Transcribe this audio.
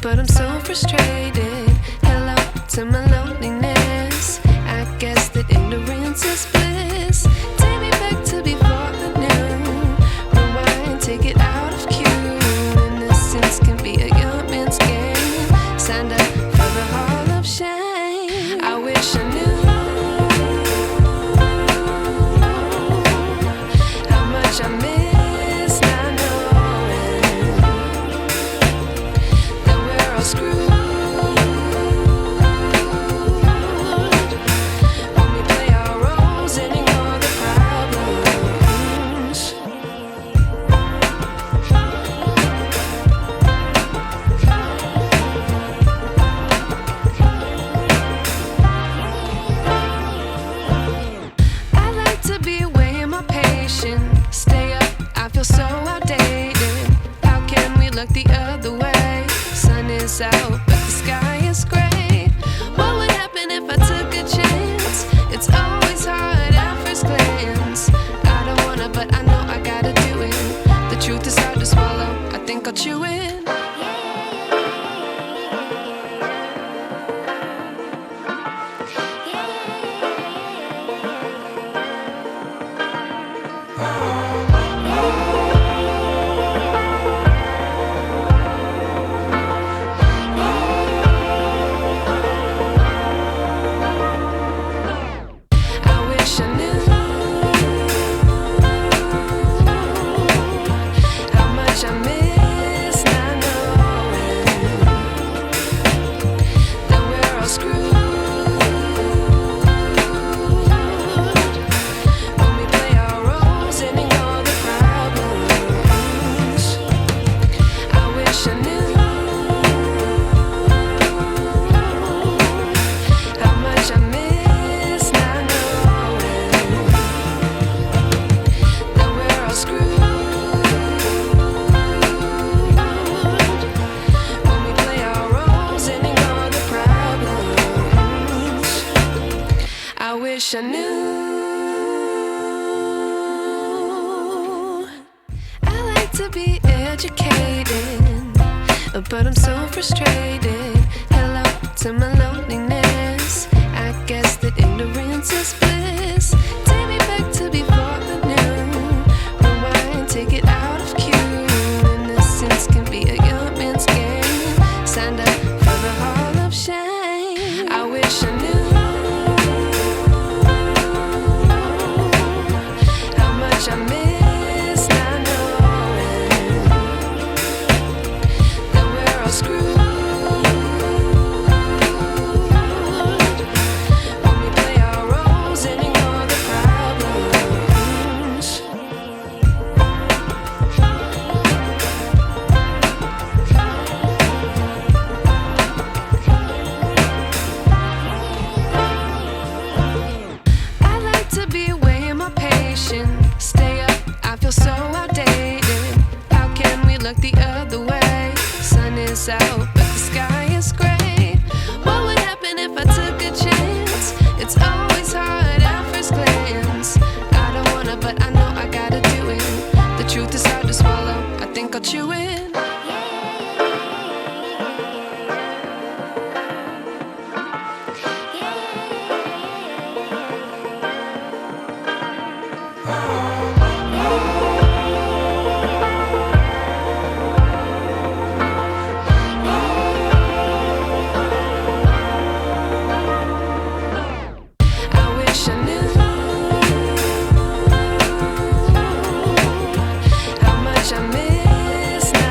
but I'm so frustrated. Hello to my loneliness. I guess that ignorance is bliss. Take me back to before I knew. Rewind, take it out of cue. Innocence can be a young man's game. Signed up for the hall of shame. I wish I knew how much I miss not knowing that we're all screwed when we play our roles and ignore the problems. I like to be weighing my patience. Stay up, I feel so outdated. How can we look the other way? Sun is out, but the sky is gray. What would happen if I took a chance? It's always hard at first glance. I don't wanna, but I know I gotta do it. The truth is hard to swallow, I think I'll chew it. I wish I knew how much I miss not knowing that we're all screwed when we play our roles and ignore the problems. I wish I knew how much I miss not knowing that we're all screwed when we play our roles and ignore the problems. I wish I knew. I like to be educated, but I'm so frustrated. Hello to my loneliness. I guess that ignorance is bliss. Take me back to before I knew. Rewind, take it out of cue. Innocence can be a young man's game. Signed up for the hall of shame. I wish I knew how much I miss not knowing that we're all screwed when we play our roles and ignore the problems. I like to be weighing my patience. Stay up, I feel so outdated. How can we look the other way? Sun is out, but the sky is gray. What would happen if I took a chance? It's always hard at first glance. I don't wanna, but I know I gotta do it. The truth is hard to swallow, I think I'll chew it. I wish I knew how much I miss not